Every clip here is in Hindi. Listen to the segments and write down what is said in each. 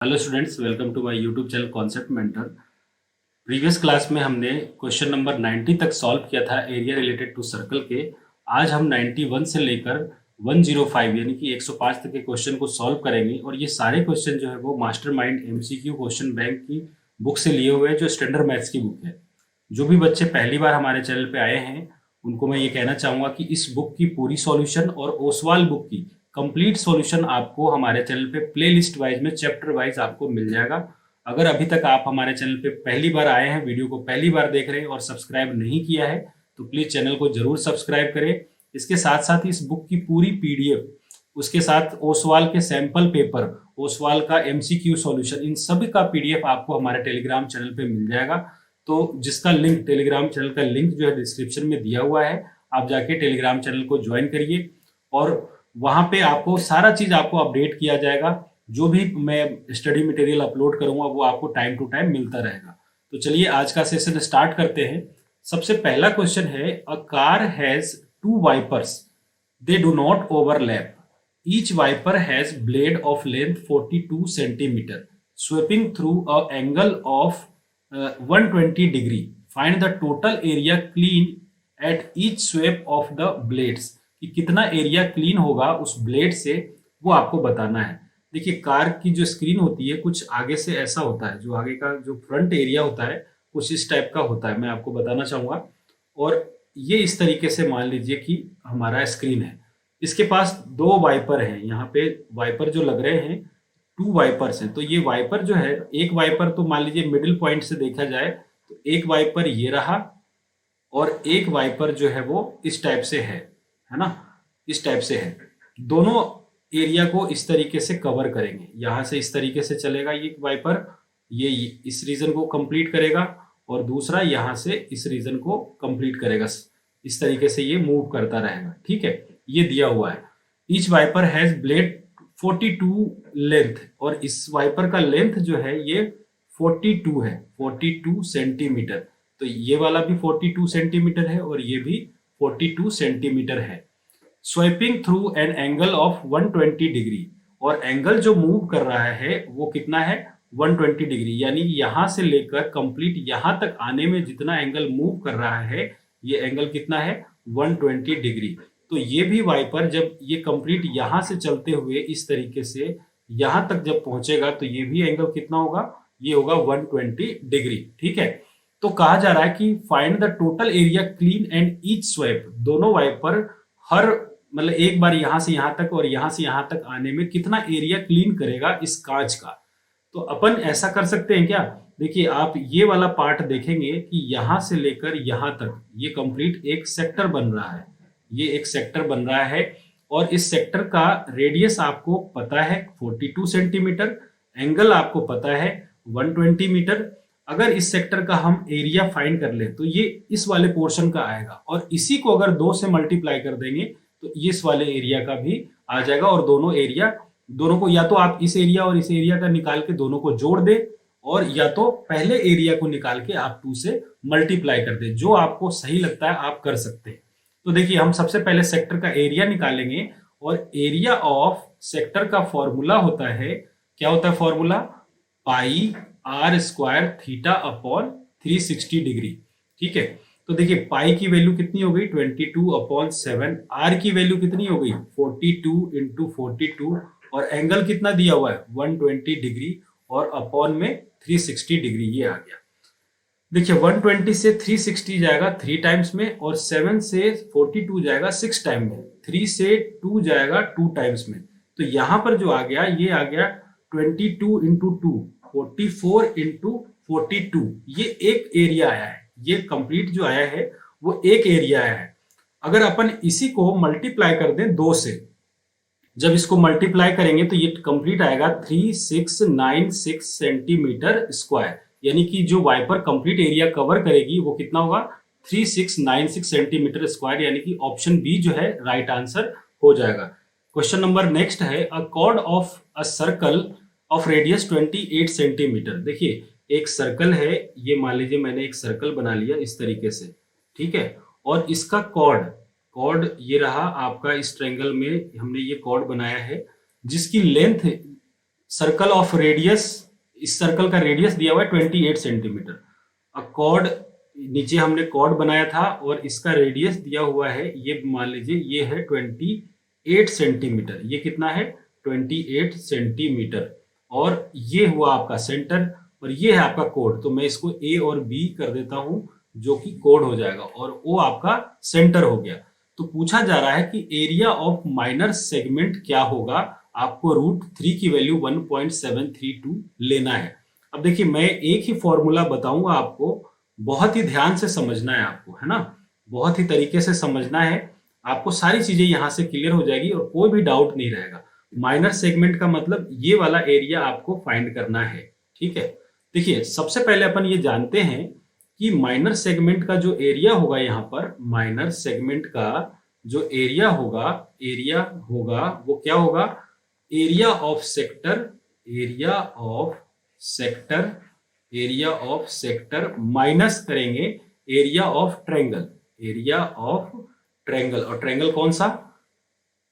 Hello students, welcome to my YouTube channel Concept Mentor. Previous class में हमने क्वेश्चन नंबर 90 तक सॉल्व किया था एरिया रिलेटेड टू सर्कल के। आज हम 91 से लेकर 105 यानी कि 105 तक के क्वेश्चन को सॉल्व करेंगे और ये सारे क्वेश्चन जो है वो मास्टरमाइंड एमसीक्यू क्वेश्चन बैंक की बुक से लिए हुए हैं, जो स्टैंडर्ड मैथ्स की बुक है। जो भी बच्चे पहली बार हमारे चैनल पे आए हैं उनको मैं ये कहना चाहूँगा कि इस बुक की पूरी सॉल्यूशन और ओसवाल बुक की कंप्लीट सॉल्यूशन आपको हमारे चैनल पे प्लेलिस्ट वाइज में चैप्टर वाइज आपको मिल जाएगा। अगर अभी तक आप हमारे चैनल पे पहली बार आए हैं, वीडियो को पहली बार देख रहे हैं और सब्सक्राइब नहीं किया है तो प्लीज चैनल को जरूर सब्सक्राइब करें। इसके साथ साथ इस बुक की पूरी पीडीएफ, उसके साथ ओसवाल के सैंपल पेपर, ओसवाल का एमसीक्यू सॉल्यूशन, इन सभी का पीडीएफ आपको हमारे टेलीग्राम चैनल पे मिल जाएगा। तो जिसका लिंक, टेलीग्राम चैनल का लिंक जो है डिस्क्रिप्शन में दिया हुआ है, आप जाके टेलीग्राम चैनल को ज्वाइन करिए और वहां पे आपको सारा चीज आपको अपडेट किया जाएगा। जो भी मैं स्टडी मटेरियल अपलोड करूंगा वो आपको टाइम टू टाइम मिलता रहेगा। तो चलिए आज का सेशन स्टार्ट करते हैं। सबसे पहला क्वेश्चन है, a car has two wipers, they do not overlap, each wiper has blade of length 42 centimetre sweeping through a angle of 120 degree, find the total area clean at each sweep of the blades. कि कितना एरिया क्लीन होगा उस ब्लेड से वो आपको बताना है। देखिए, कार की जो स्क्रीन होती है कुछ आगे से ऐसा होता है, जो आगे का जो फ्रंट एरिया होता है कुछ इस टाइप का होता है, मैं आपको बताना चाहूंगा। और ये इस तरीके से मान लीजिए कि हमारा स्क्रीन है, इसके पास दो वाइपर हैं, यहाँ पे वाइपर जो लग रहे हैं, टू वाइपर्स हैं। तो ये वाइपर जो है, एक वाइपर तो मान लीजिए मिडिल पॉइंट से देखा जाए तो एक वाइपर ये रहा और एक वाइपर जो है वो इस टाइप से है ना, इस टाइप से है। दोनों एरिया को इस तरीके से कवर करेंगे, यहां से इस तरीके से चलेगा ये वाइपर, ये इस रीजन को कंप्लीट करेगा और दूसरा यहां से इस रीजन को कंप्लीट करेगा। इस तरीके से ये मूव करता रहेगा, ठीक है। ये दिया हुआ है। Each wiper has blade 42 length, और इस वाइपर का लेंथ जो है ये 42 है, 42 सेंटीमीटर। तो ये वाला भी 42 सेंटीमीटर है और ये भी 42 सेंटीमीटर है। Swapping through an angle of 120 degree, और एंगल जो मूव कर रहा है वो कितना है, 120 डिग्री, यानी यहां से लेकर कंप्लीट यहां तक आने में जितना एंगल मूव कर रहा है ये एंगल कितना है, 120 डिग्री। तो ये भी वाइपर जब ये कंप्लीट यहां से चलते हुए इस तरीके से यहां तक जब पहुंचेगा तो ये भी एंगल कितना होगा, ये होगा 120 डिग्री, ठीक है। तो कहा जा रहा है कि find the total area clean and each sweep, दोनों वाइपर हर मतलब एक बार यहां से यहां तक और यहां से यहां तक आने में कितना एरिया क्लीन करेगा इस कांच का। तो अपन ऐसा कर सकते हैं क्या, देखिए आप ये वाला पार्ट देखेंगे कि यहां से लेकर यहां तक ये कंप्लीट एक सेक्टर बन रहा है, ये एक सेक्टर बन रहा है और इस सेक्टर का रेडियस आपको पता है 42 सेंटीमीटर, एंगल आपको पता है 120 मीटर। अगर इस सेक्टर का हम एरिया फाइंड कर ले तो ये इस वाले पोर्शन का आएगा, और इसी को अगर 2 से मल्टीप्लाई कर देंगे तो इस वाले एरिया का भी आ जाएगा। और दोनों को या तो आप इस एरिया और इस एरिया का निकाल के दोनों को जोड़ दे, और या तो पहले एरिया को निकाल के आप 2 से मल्टीप्लाई कर दे, जो आपको सही लगता है आप कर सकते हैं। तो देखिए, हम सबसे पहले सेक्टर का एरिया निकालेंगे, और एरिया ऑफ सेक्टर का फॉर्मूला होता है, क्या होता है formula, pi r square theta upon 360 degree, ठीक है। तो देखिए पाई की वैल्यू कितनी हो गई, 22/7, आर की वैल्यू कितनी हो गई, 42 इंटू 42, और एंगल कितना दिया हुआ है 120 डिग्री, और अपॉन में 360 डिग्री, ये आ गया। देखिए 120 से 360 जाएगा 3 टाइम्स में, और 7 से 42 जाएगा 6 टाइम में, 3 से 2 जाएगा 2 टाइम्स में। तो यहां पर जो आ गया ये आ गया 22 इंटू 2, 44 इंटू 42, ये एक एरिया आया है, ये कंप्लीट जो आया है वो एक एरिया आया है। अगर अपन इसी को मल्टीप्लाई कर दें 2 से, जब इसको मल्टीप्लाई करेंगे तो ये कंप्लीट आएगा 3696 सेंटीमीटर स्क्वायर, यानी कि जो वाइपर कंप्लीट एरिया कवर करेगी वो कितना होगा, 3696 सेंटीमीटर स्क्वायर, यानी कि ऑप्शन बी जो है राइट आंसर हो जाएगा। क्वेश्चन नंबर नेक्स्ट है, अ cord of a circle of radius 28 centimetre. देखिए एक सर्कल है, ये मान लीजिए मैंने एक सर्कल बना लिया इस तरीके से, ठीक है, और इसका कॉर्ड कॉर्ड ये रहा आपका, इस ट्रायंगल में हमने ये कॉर्ड बनाया है जिसकी लेंथ सर्कल ऑफ रेडियस, इस सर्कल का रेडियस दिया हुआ है 28 सेंटीमीटर। कॉर्ड नीचे हमने कॉर्ड बनाया था और इसका रेडियस दिया हुआ है, ये मान लीजिए ये है 28 सेंटीमीटर। ये कितना है? 28 सेंटीमीटर। और ये हुआ आपका सेंटर और ये है आपका कोड। तो मैं इसको ए और बी कर देता हूं जो कि कोड हो जाएगा और वो आपका सेंटर हो गया। तो पूछा जा रहा है कि एरिया ऑफ माइनर सेगमेंट क्या होगा, आपको √3 की वैल्यू 1.732 लेना है। अब देखिए मैं एक ही फॉर्मूला बताऊंगा आपको, बहुत ही ध्यान से समझना है आपको, है ना, बहुत ही तरीके से समझना है आपको, सारी चीजें यहां से क्लियर हो जाएगी और कोई भी डाउट नहीं रहेगा। माइनर सेगमेंट का मतलब ये वाला एरिया आपको फाइंड करना है, ठीक है। देखिए सबसे पहले अपन ये जानते हैं कि माइनर सेगमेंट का जो एरिया होगा, यहाँ पर माइनर सेगमेंट का जो एरिया होगा वो क्या होगा? Area of sector, area of sector minus करेंगे एरिया ऑफ ट्रायंगल, और ट्रायंगल कौन सा?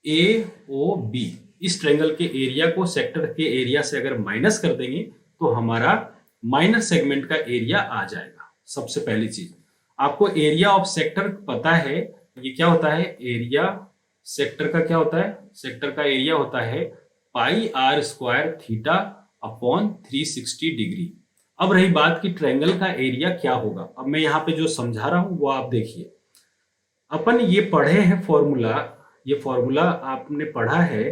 AOB। इस ट्रायंगल के एरिया को सेक्टर के एरिया से अगर माइनस कर देंगे तो हमारा माइनर सेगमेंट का एरिया आ जाएगा। सबसे पहली चीज आपको एरिया ऑफ सेक्टर पता है, ये क्या होता है? एरिया सेक्टर का क्या होता है? सेक्टर का एरिया होता है πr² थीटा अपॉन 360 डिग्री। अब रही बात कि ट्रायंगल का एरिया क्या होगा, अब मैं यहाँ पे जो समझा रहा हूं वो आप देखिए। अपन ये पढ़े हैं फॉर्मूला, ये फॉर्मूला आपने पढ़ा है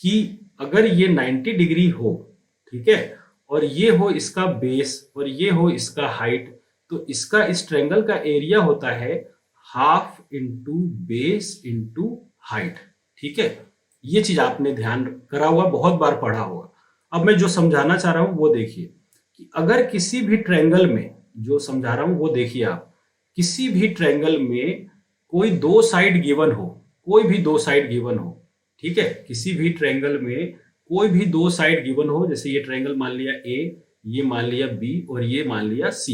कि अगर ये 90 डिग्री हो, ठीक है, और ये हो इसका बेस और ये हो इसका हाइट, तो इसका इस ट्रायंगल का एरिया होता है half into base into height, ठीक है। ये चीज आपने ध्यान करा हुआ, बहुत बार पढ़ा होगा। अब मैं जो समझाना चाह रहा हूं वो देखिए कि अगर किसी भी ट्रायंगल में, जो समझा रहा हूं वो देखिए आप, किसी भी ट्रायंगल में कोई दो साइड गिवन हो, कोई भी दो साइड गिवन हो, ठीक है, किसी भी ट्रायंगल में कोई भी दो साइड गिवन हो, जैसे ये ट्रायंगल मान लिया A, ये मान लिया B और ये मान लिया C,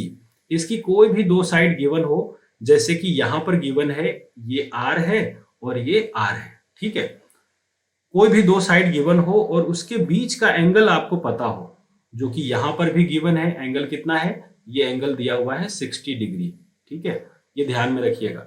इसकी कोई भी दो साइड गिवन हो, जैसे कि यहां पर गिवन है ये R है और ये R है, ठीक है। कोई भी दो साइड गिवन हो और उसके बीच का एंगल आपको पता हो, जो कि यहां पर भी गिवन है, एंगल कितना है? ये एंगल दिया हुआ है 60 डिग्री, ठीक है। ये ध्यान में रखिएगा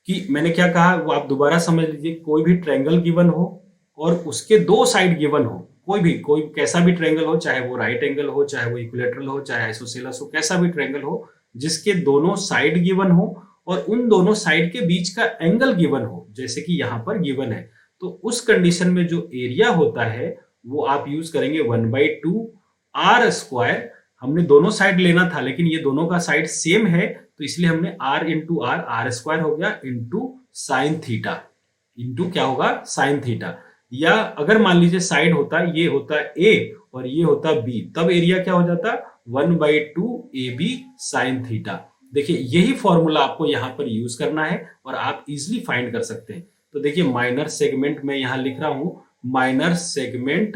कि मैंने क्या कहा वो आप दोबारा समझ लीजिए। कोई भी ट्रायंगल गिवन हो और उसके दो साइड गिवन हो, कोई कैसा भी ट्रायंगल हो, चाहे वो राइट एंगल हो, चाहे वो इक्विलेटरल हो, चाहे आइसोसेलेस हो, कैसा भी ट्रायंगल हो जिसके दोनों साइड गिवन हो और उन दोनों साइड के बीच का एंगल गिवन हो, जैसे कि यहां पर गिवन है, तो उस कंडीशन में जो एरिया होता है वो आप यूज करेंगे 1/2r²। हमने दोनों साइड लेना था लेकिन ये दोनों का साइड सेम है, तो इसलिए हमने r इंटू r² हो गया इंटू साइन थीटा, इंटू क्या होगा? Sine theta. या अगर मान लीजिए साइड होता, ये होता A और ये होता B, तब एरिया क्या हो जाता? 1/2 AB साइन थीटा। देखिए यही फॉर्मूला आपको यहां पर यूज करना है और आप इजिली फाइंड कर सकते हैं। तो देखिए माइनर सेगमेंट में यहां लिख रहा हूं, minor segment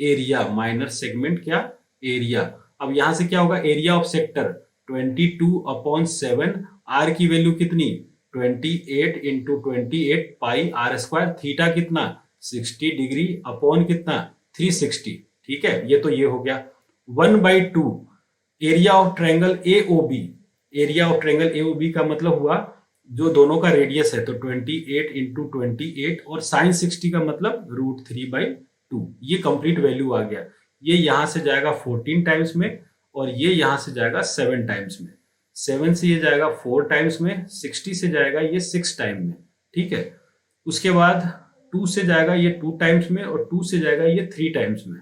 area, minor segment क्या? एरिया। अब यहां से क्या होगा? एरिया ऑफ सेक्टर 22/7, r की वैल्यू कितनी? 28 इंटू 28 πr², थीटा कितना? 60 डिग्री अपॉन कितना? 360, ठीक है। ये तो ये हो गया 1/2 area of triangle AOB। Area of triangle AOB का मतलब हुआ जो दोनों का रेडियस है, तो 28 इंटू 28 और साइन 60 का मतलब √3/2। ये कंप्लीट वैल्यू आ गया। ये यहां से जाएगा 14 टाइम्स में और ये यहां से जाएगा 7 टाइम्स में। 7 से ये जाएगा 4 टाइम्स में, 60 से जाएगा ये 6 टाइम में, ठीक है। उसके बाद 2 से जाएगा ये 2 टाइम्स में और 2 से जाएगा ये 3 टाइम्स में।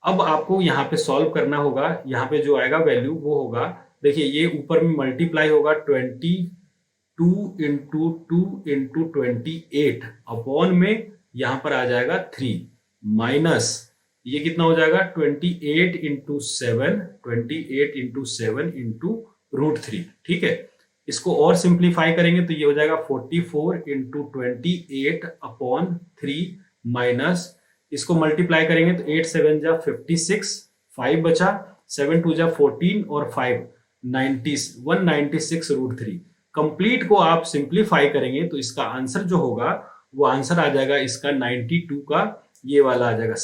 अब आपको यहाँ पे सॉल्व करना होगा, यहाँ पे जो आएगा वैल्यू वो होगा, देखिए ये ऊपर में मल्टीप्लाई होगा 22 इंटू 2 इंटू 28 अपॉन में यहाँ पर आ जाएगा 3 माइनस ये कितना हो जाएगा 28 इंटू 7, 28 इंटू 7 इंटू √3, ठीक है। इसको और सिंप्लीफाई करेंगे तो ये हो जाएगा 44 इंटू 28 अपॉन 3 माइनस इसको मल्टीप्लाई करेंगे तो 8 7 जा 56, 5 बचा, 7 2 जा 14 और 5 196 √3। कंप्लीट को आप सिंप्लीफाई करेंगे तो इसका आंसर जो होगा वो आंसर आ जाएगा इसका 92 का, ये वाला आ जाएगा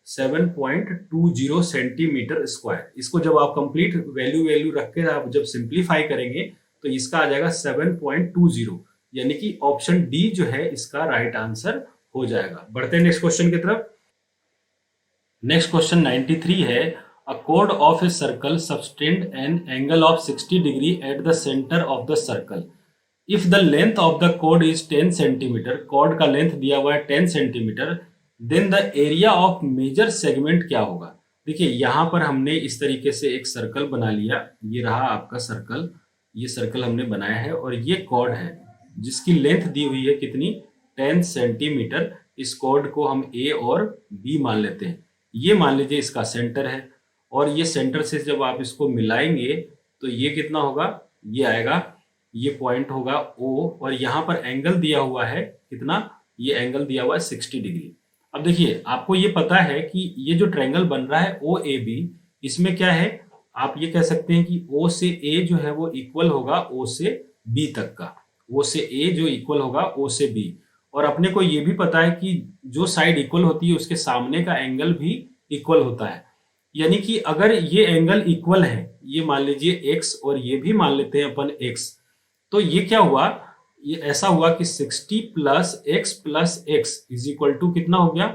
7.20 सेंटीमीटर स्क्वायर। इसको जब आप कंप्लीट वैल्यू रख के आप जब सिंप्लीफाई करेंगे तो इसका आ जाएगा 7.20, यानी कि ऑप्शन डी जो है इसका राइट आंसर हो जाएगा। बढ़ते हैं नेक्स्ट क्वेश्चन की तरफ। नेक्स्ट क्वेश्चन 93 है, अ chord of a circle subtend an angle of 60 degree at the center of the circle. If the length of the chord is 10 centimetre, chord का लेंथ दिया हुआ है 10 centimetre, then the area of major segment क्या होगा। देखिए यहाँ पर हमने इस तरीके से एक सर्कल बना लिया, ये रहा आपका सर्कल, ये सर्कल हमने बनाया है और ये कॉर्ड है जिसकी लेंथ दी हुई है कितनी, 10 सेंटीमीटर। इस कॉर्ड को हम ए और बी मान लेते हैं। ये मान लीजिए इसका सेंटर है और ये सेंटर से जब आप इसको मिलाएंगे तो ये कितना होगा, ये आएगा, ये पॉइंट होगा ओ, और यहाँ पर एंगल दिया हुआ है कितना, ये एंगल दिया हुआ है 60 डिग्री। अब देखिए आपको ये पता है कि ये जो ट्रायंगल बन रहा है ओ ए बी, इसमें क्या है, आप ये कह सकते हैं कि ओ से ए जो है वो इक्वल होगा ओ से बी तक का, ओ से ए जो इक्वल होगा ओ से बी। और अपने को ये भी पता है कि जो साइड इक्वल होती है उसके सामने का एंगल भी इक्वल होता है। यानी कि अगर ये एंगल इक्वल है, ये मान लीजिए x और ये भी मान लेते हैं अपन x, तो ये क्या हुआ, ये ऐसा हुआ कि 60 plus x is equal to कितना हो गया,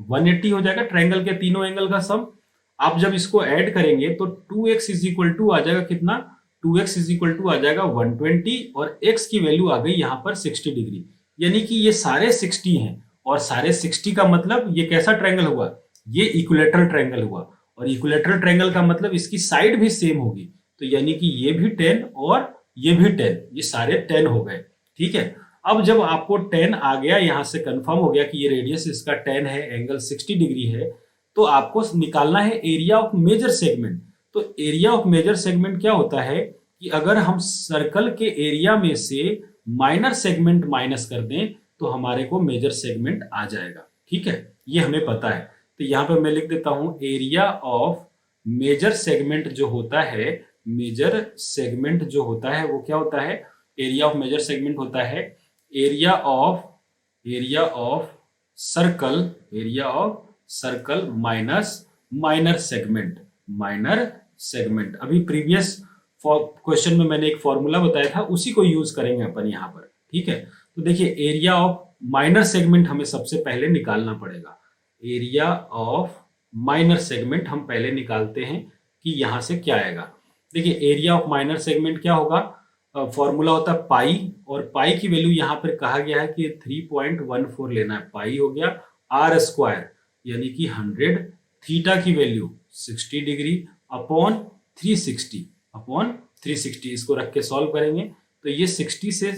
180 हो जाएगा ट्रायंगल के तीनों एंगल का सम। आप जब इसको ऐड करेंगे तो 2x इज इक्वल टू आ जाएगा कितना, 2x इज इक्वल टू आ जाएगा 120 और x की वैल्यू आ गई यहाँ पर 60 डिग्री। यानी कि ये सारे 60 हैं और सारे 60 का मतलब ये कैसा ट्रायंगल हुआ, ये इक्विलैटरल ट्रायंगल हुआ, और इक्विलैटरल ट्रायंगल का मतलब इसकी साइड भी सेम होगी। तो यानी कि ये भी 10 और ये भी 10, ये सारे 10 हो गए। ठीक है, अब जब आपको 10 आ गया, यहां से कंफर्म हो गया कि ये रेडियस इसका 10 है, एंगल 60 डिग्री है, तो आपको निकालना है एरिया ऑफ मेजर सेगमेंट। तो एरिया ऑफ मेजर सेगमेंट क्या होता है कि अगर हम सर्कल के एरिया में से माइनर सेगमेंट माइनस कर दें तो हमारे को मेजर सेगमेंट आ जाएगा। ठीक है, ये हमें पता है। तो यहाँ पे मैं लिख देता हूं एरिया ऑफ मेजर सेगमेंट जो होता है, मेजर सेगमेंट जो होता है वो क्या होता है, एरिया ऑफ मेजर सेगमेंट होता है area of circle minus minor segment. अभी प्रीवियस क्वेश्चन में मैंने एक फॉर्मूला बताया था, उसी को यूज करेंगे अपन यहाँ पर। ठीक है, तो देखिए एरिया ऑफ माइनर सेगमेंट हमें सबसे पहले निकालना पड़ेगा। एरिया ऑफ माइनर सेगमेंट हम पहले निकालते हैं कि यहां से क्या आएगा। देखिए एरिया ऑफ माइनर सेगमेंट क्या होगा, फॉर्मूला होता है पाई, और पाई की वैल्यू यहाँ पर कहा गया है कि 3.14 लेना है। पाई हो गया आर स्क्वायर यानी कि 100, थीटा की वैल्यू 60 डिग्री अपॉन 360, इसको रख के सॉल्व करेंगे तो ये 60 से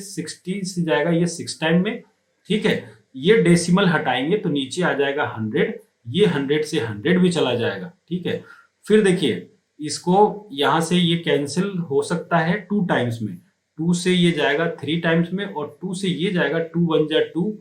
जाएगा ये 6 टाइम में। ठीक है, ये डेसिमल हटाएंगे तो नीचे आ जाएगा 100, ये 100 से 100 भी चला जाएगा। ठीक है, फिर देखिए इसको यहां से ये कैंसिल हो सकता है 2 टाइम्स में, 2 से ये जाएगा 3 टाइम्स में, और 2 से ये जाएगा 2 1 जा 2,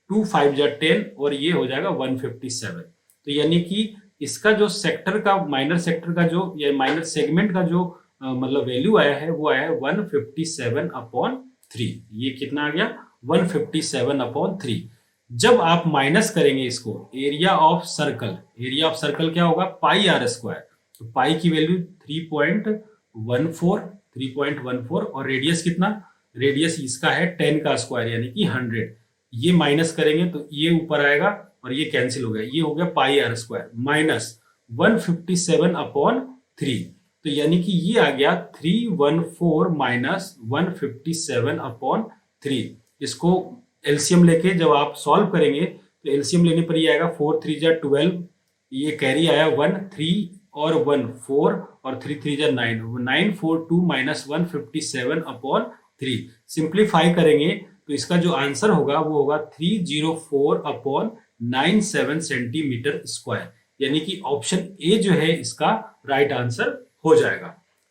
2 5 जा 10, और ये हो जाएगा 157। तो यानी कि इसका जो सेक्टर का, माइनर सेक्टर का जो, या माइनर सेगमेंट का जो मतलब वैल्यू आया है वो आया है 157/3। ये कितना आ गया, 157/3। जब आप माइनस करेंगे इसको एरिया ऑफ सर्कल क्या होगा, पाई आर स्क्वायर। तो पाई की वैल्यू 3.14, और रेडियस कितना, रेडियस इसका है 10 का स्क्वायर यानी कि 100। ये माइनस करेंगे तो ये ऊपर आएगा और ये कैंसिल हो गया, ये हो गया पाई आर स्क्वायर माइनस 157/3। तो यानी कि ये आ गया 314 माइनस 157/3। इसको एलसीएम लेके जब आप सॉल्व करेंगे तो एलसीएम लेने पर ये आएगा 4 3 जा 12, ये कैरी आया 1 3 और 1 4 और 3 3 जा 9, 942 माइनस 157/3। सिंप्लीफाई करेंगे तो इसका जो आंसर होगा वो होगा 304/97 सेंटीमीटर स्क्वायर, यानी कि ऑप्शन ए जो है इसका राइट आंसर हो जाएगा।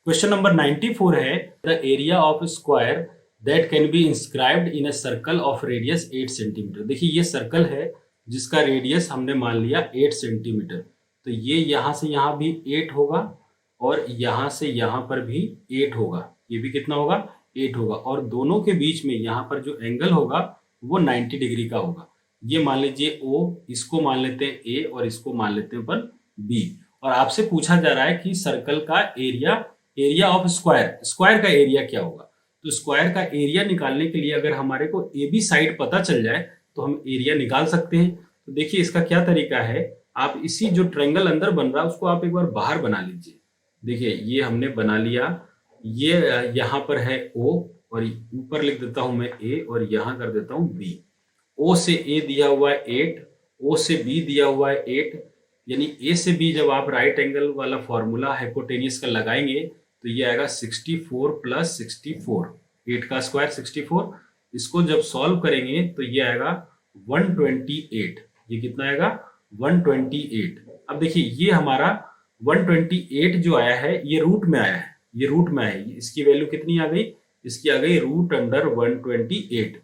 क्वेश्चन नंबर 94 है, the area of square that can be inscribed in a circle of radius 8 centimetre. देखिए ये सर्कल है जिसका रेडियस हमने मान लिया 8 सेंटीमीटर, तो ये यहां से यहां भी 8 होगा और यहां से यहां पर भी 8 होगा, ये भी कितना होगा, 8 होगा, और दोनों के बीच में यहाँ पर जो एंगल होगा वो 90 डिग्री का होगा। ये मान लीजिए O, इसको मान लेते हैं A और इसको मान लेते हैं अपन B। और आपसे पूछा जा रहा है कि सर्कल का area, area of square, square का एरिया क्या होगा। तो स्क्वायर का एरिया निकालने के लिए अगर हमारे को ए बी साइड पता चल जाए तो हम एरिया निकाल सकते हैं। तो देखिए इसका क्या तरीका है, आप इसी जो ट्रायंगल अंदर बन रहा है उसको आप एक बार बाहर बना लीजिए। देखिए ये हमने बना लिया, ये यहाँ पर है O और ऊपर लिख देता हूं मैं A और यहाँ कर देता हूं B। O से A दिया हुआ है 8, O से B दिया हुआ है 8, यानी A से B जब आप राइट एंगल वाला फॉर्मूला हाइपोटेनियस का लगाएंगे तो ये आएगा 64 प्लस 64, 8 का स्क्वायर 64। इसको जब सॉल्व करेंगे तो ये आएगा 128। ये कितना आएगा 128। अब देखिए ये हमारा 128 जो आया है ये रूट में आया है, ये रूट में आया है। इसकी वैल्यू कितनी आ गई, इसकी आ गई रूट अंडर 128।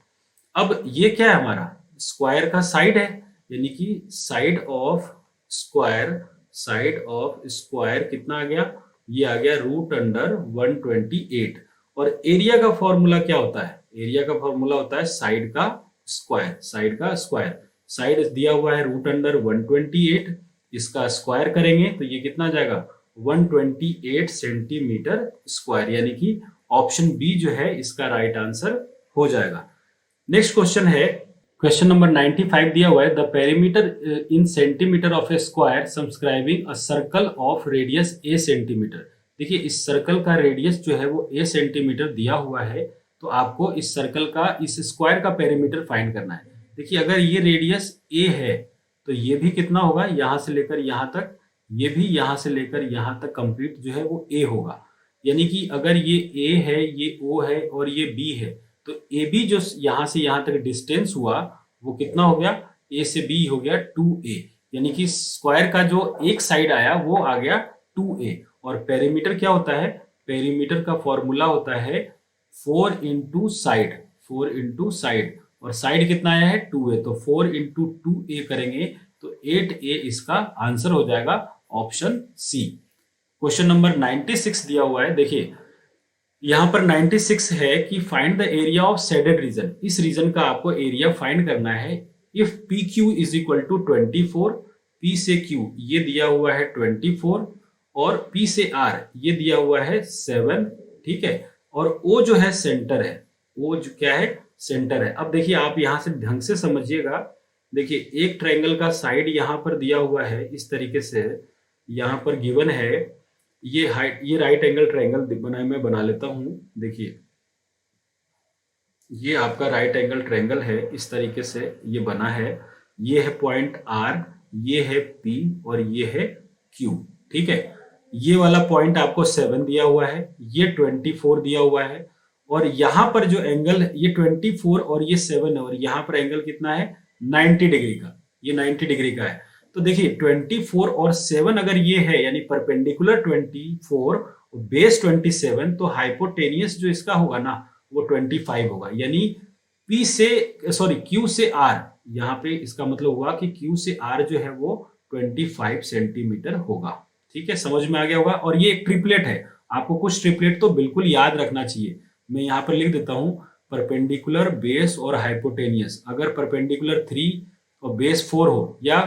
अब ये क्या है हमारा स्क्वायर का साइड है, यानी कि side of square, side of square कितना आ गया, ये आ गया रूट अंडर 128। और एरिया का फॉर्मूला क्या होता है, एरिया का फॉर्मूला होता है साइड का स्क्वायर, साइड का स्क्वायर। साइड दिया हुआ है रूट अंडर 128, इसका स्क्वायर करेंगे तो ये कितना जाएगा 128 सेंटीमीटर स्क्वायर, यानी कि ऑप्शन बी जो है इसका राइट आंसर हो जाएगा। नेक्स्ट क्वेश्चन है, क्वेश्चन नंबर 95 दिया हुआ है, the perimeter in centimetre of A square subscribing a circle of radius A centimetre. देखिए इस सर्कल का रेडियस जो है वो ए सेंटीमीटर दिया हुआ है, तो आपको इस सर्कल का, इस स्क्वायर का पेरीमीटर फाइंड करना है। देखिए अगर ये रेडियस ए है तो ये भी कितना होगा, यहां से लेकर यहां तक, ये भी यहां से लेकर यहां तक कंप्लीट जो है वो ए होगा। यानी कि अगर ये ए है, ये ओ है और ये बी है, तो ए बी जो यहां से यहां तक डिस्टेंस हुआ वो कितना हो गया, ए से बी हो गया 2a, यानी कि स्क्वायर का जो एक साइड आया वो आ गया 2a। और पेरीमीटर क्या होता है, पेरीमीटर का फॉर्मूला होता है 4 इंटू साइड, 4 इंटू साइड, और साइड कितना आया है 2a, तो 4 इंटू 2a करेंगे तो 8a इसका आंसर हो जाएगा ऑप्शन सी। क्वेश्चन नंबर 96 दिया हुआ है, देखिए यहां पर 96 है कि find the area of shaded region. इस रीजन का आपको एरिया फाइंड करना है। If P Q is equal to 24, P से क्यू ये दिया हुआ है 24 और पी से आर ये दिया हुआ है 7, ठीक है, और ओ जो है सेंटर है, ओ जो क्या है सेंटर है। अब देखिए आप यहां से ढंग से समझिएगा, देखिए एक ट्रायंगल का साइड यहां पर दिया हुआ है इस तरीके से, यहां पर गिवन है ये हाइट, ये राइट एंगल ट्रायंगल मैं बना लेता हूं। देखिए ये आपका राइट एंगल ट्रायंगल है, इस तरीके से ये बना है, ये है पॉइंट आर, ये है पी और ये है क्यू, ठीक है। ये वाला पॉइंट आपको 7 दिया हुआ है, ये 24 दिया हुआ है, और यहां पर जो एंगल ये 24 और ये 7 है, और यहां पर एंगल कितना है 90 डिग्री का, ये 90 डिग्री का है। तो देखिए 24 और 7 अगर ये है यानी परपेंडिकुलर 24 बेस 27, तो हाइपोटेनियस जो इसका होगा ना वो 25 होगा, यानी P से सॉरी Q से R, यहाँ पे इसका मतलब हुआ कि Q से R जो है वो 25 सेंटीमीटर होगा। ठीक है, समझ में आ गया होगा। और ये एक ट्रिपलेट है, आपको कुछ ट्रिपलेट तो बिल्कुल याद रखना चाहिए। मैं यहाँ पर लिख देता हूँ परपेंडिकुलर, बेस और हाइपोटेनियस। अगर परपेंडिकुलर 3 और बेस 4 हो, या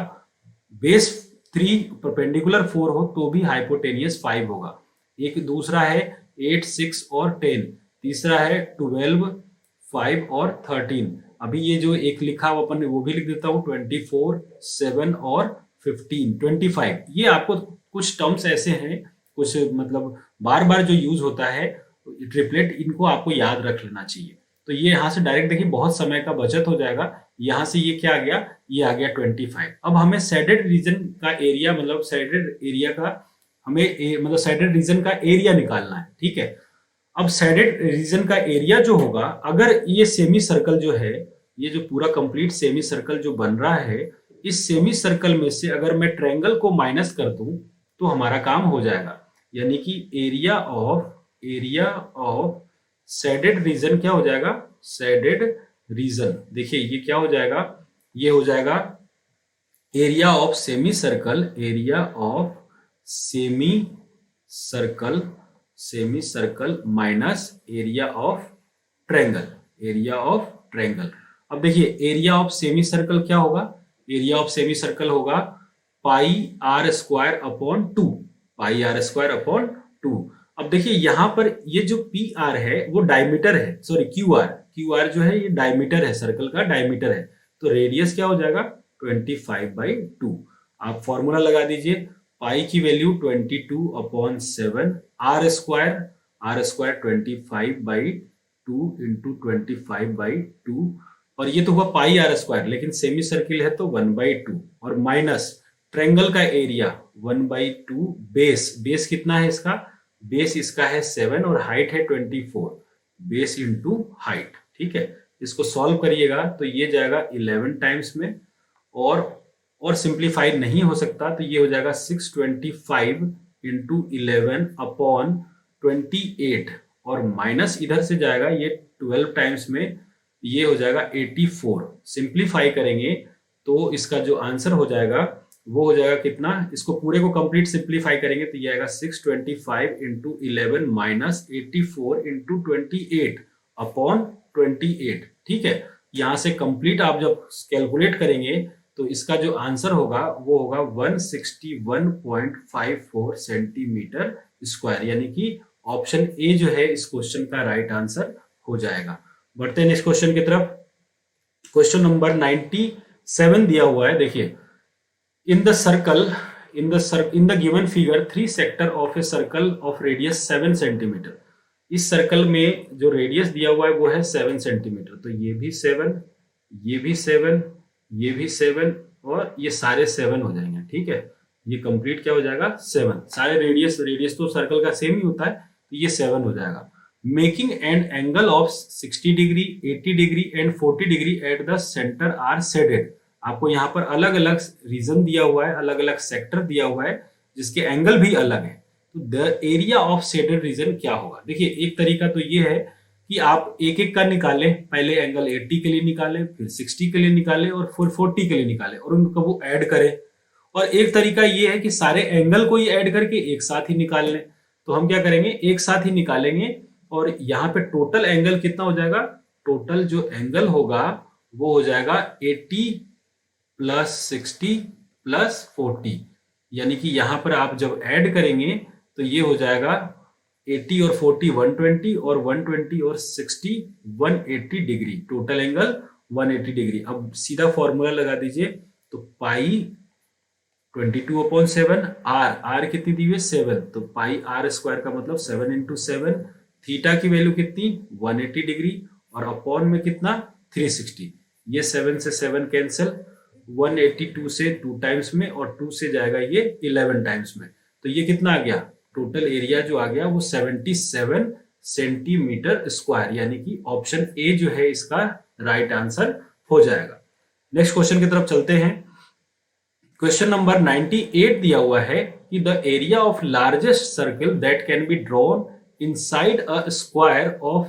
बेस 3 परपेंडिकुलर 4 हो तो भी हाइपोटेनियस 5 होगा। एक दूसरा है 8, 6 और 10, तीसरा है 12, 5 और 13। अभी ये जो एक लिखा हुआ अपन ने वो भी लिख देता हूँ 24, 7 और 15, 25। ये आपको कुछ टर्म्स ऐसे हैं, कुछ मतलब बार बार जो यूज होता है ट्रिपलेट, इनको आपको याद रख लेना चाहिए। तो ये यहाँ से डायरेक्ट देखिए बहुत समय का बचत हो जाएगा। यहाँ से ये क्या आ गया, ये आ गया 25। अब हमें शेडेड रीजन का एरिया, मतलब शेडेड एरिया का हमें मतलब शेडेड रीजन का एरिया निकालना है, ठीक है। अब शेडेड रीजन का एरिया जो होगा, अगर ये सेमी सर्कल जो है, ये जो पूरा कंप्लीट सेमी सर्कल जो बन रहा है, इस सेमी सर्कल में से अगर मैं ट्रायंगल को माइनस कर दूं तो हमारा काम हो जाएगा। यानी कि एरिया ऑफ शेडेड रीजन क्या हो जाएगा, शेडेड रीजन, देखिए ये क्या हो जाएगा, ये हो जाएगा area of semi circle, area of semi circle minus area of triangle, area of triangle. अब देखिए एरिया ऑफ सेमी सर्कल क्या होगा, एरिया ऑफ सेमी सर्कल होगा pi r square upon two, pi r square upon two. अब देखिए यहां पर ये जो पी आर है वो डायमीटर है, सॉरी क्यू आर जो है ये डायमीटर है, सर्कल का डायमीटर है, तो रेडियस क्या हो जाएगा 25/2। आप फॉर्मूला लगा दीजिए, पाई की वैल्यू 22/7, आर स्क्वायर 25/2 इंटू 25/2, और ये तो हुआ पाई आर स्क्वायर, लेकिन सेमी सर्किल है तो 1/2, और माइनस ट्रेंगल का एरिया 1/2, बेस कितना है इसका, बेस इसका है 7 और हाइट है 24, बेस इंटू हाइट। ठीक है, इसको सॉल्व करिएगा तो ये जाएगा 11 टाइम्स में, और सिंप्लीफाई नहीं हो सकता तो ये हो जाएगा 625 इंटू 11 अपॉन 28, और माइनस इधर से जाएगा ये 12 टाइम्स में, ये हो जाएगा 84। सिंप्लीफाई करेंगे तो इसका जो आंसर हो जाएगा वो हो जाएगा कितना, इसको पूरे को कंप्लीट सिंप्लीफाई करेंगे तो ये आएगा 625 इंटू 11 माइनस 84 इंटू 28 अपॉन 28। ठीक है, यहां से कंप्लीट आप जब कैलकुलेट करेंगे तो इसका जो आंसर होगा वो होगा 161.54 सेंटीमीटर स्क्वायर, यानी कि ऑप्शन ए जो है इस क्वेश्चन का राइट आंसर हो जाएगा। बढ़ते हैं नेक्स्ट क्वेश्चन की तरफ। क्वेश्चन नंबर 97 दिया हुआ है, देखिए in the given figure 3 sector of a circle of radius 7 centimetre. इस सर्कल में जो रेडियस दिया हुआ है वो है 7 सेंटीमीटर, तो ये भी 7, ये भी 7, ये भी 7, और ये सारे 7 हो जाएंगे। ठीक है, ये कंप्लीट क्या हो जाएगा 7, सारे रेडियस तो सर्कल का सेम ही होता है, तो ये 7 हो जाएगा। Making an angle of 60 degree 80 degree and 40 degree at the centre are shaded. आपको यहाँ पर अलग अलग रीजन दिया हुआ है, अलग अलग सेक्टर दिया हुआ है जिसके एंगल भी अलग है, तो the area of shaded reason क्या होगा। देखिए एक तरीका तो ये है कि आप एक एक का निकालें, पहले एंगल 80 के लिए निकालें, फिर 60 के लिए निकालें, और फिर 40 के लिए निकालें, और उनको वो ऐड करें। और एक तरीका ये है कि सारे एंगल को ही ऐड करके एक साथ ही निकाल लें। तो हम क्या करेंगे, एक साथ ही निकालेंगे, और यहाँ पे टोटल एंगल कितना हो जाएगा, टोटल जो एंगल होगा वो हो जाएगा 80 प्लस 60 प्लस 40, यानी कि यहां पर आप जब ऐड करेंगे तो ये हो जाएगा 80 और 40 120, और 120 और 60 180 डिग्री, टोटल एंगल 180 डिग्री। अब सीधा फॉर्मूला लगा दीजिए, तो पाई 22/7, आर कितनी दी हुई है 7, तो पाई आर स्क्वायर का मतलब 7 इंटू 7, थीटा की वैल्यू कितनी 180 डिग्री, और अपॉन में कितना 360, ये 7 से 7 कैंसिल, 182 से 2 टाइम्स में, और 2 से जाएगा ये 11 टाइम्स में, तो ये कितना आ गया, टोटल एरिया जो आ गया वो 77 सेंटीमीटर स्क्वायर, यानी कि ऑप्शन ए जो है इसका राइट आंसर हो जाएगा। नेक्स्ट क्वेश्चन की तरफ चलते हैं। क्वेश्चन नंबर 98 दिया हुआ है कि the area of largest circle that can be drawn inside a square of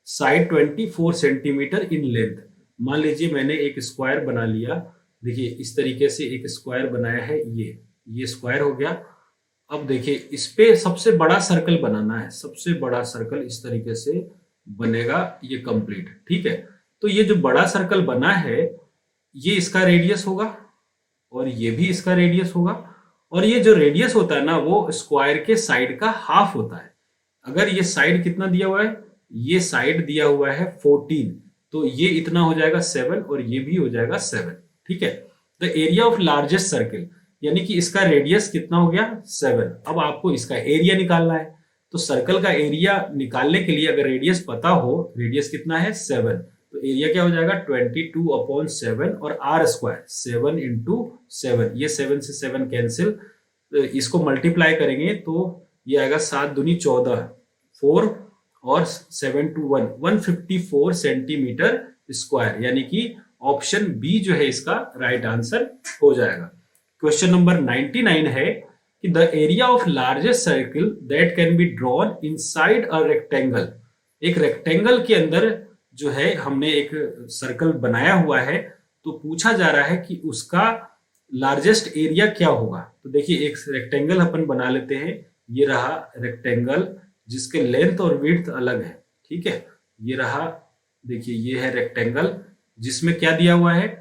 side 24 centimetre in length. मान लीजिए मैंने एक स्क्वायर बना लिया, देखिए इस तरीके से एक स्क्वायर बनाया है, ये स्क्वायर हो गया। अब देखिए इस पे सबसे बड़ा सर्कल बनाना है, सबसे बड़ा सर्कल इस तरीके से बनेगा, ये कंप्लीट। ठीक है, तो ये जो बड़ा सर्कल बना है ये इसका रेडियस होगा, और ये भी इसका रेडियस होगा, और ये जो रेडियस होता है ना वो स्क्वायर के साइड का हाफ होता है। अगर ये साइड कितना दिया हुआ है, ये साइड दिया हुआ है 14, तो ये इतना हो जाएगा 7, और ये भी हो जाएगा 7। ठीक है, the area of largest circle, यानी कि इसका रेडियस कितना हो गया 7। अब आपको इसका एरिया निकालना है, तो सर्कल का एरिया निकालने के लिए अगर रेडियस पता हो, रेडियस कितना है 7, तो एरिया क्या हो जाएगा 22/7, और आर स्क्वायर 7 इंटू 7, ये 7 से 7 कैंसिल, तो इसको मल्टीप्लाई करेंगे तो ये आएगा 7 दूनी 14, 4 और 7 टू 1, 154 सेंटीमीटर स्क्वायर, यानी कि ऑप्शन बी जो है इसका राइट आंसर हो जाएगा। क्वेश्चन नंबर 99 है कि the area of largest circle that can be drawn inside a rectangle. एक रेक्टेंगल के अंदर जो है हमने एक सर्कल बनाया हुआ है, तो पूछा जा रहा है कि उसका लार्जेस्ट एरिया क्या होगा। तो देखिए एक रेक्टेंगल अपन बना लेते हैं, ये रहा रेक्टेंगल जिसके लेंथ और विड्थ अलग है। ठीक है, ये रहा, देखिए ये है रेक्टेंगल, जिसमें क्या दिया हुआ है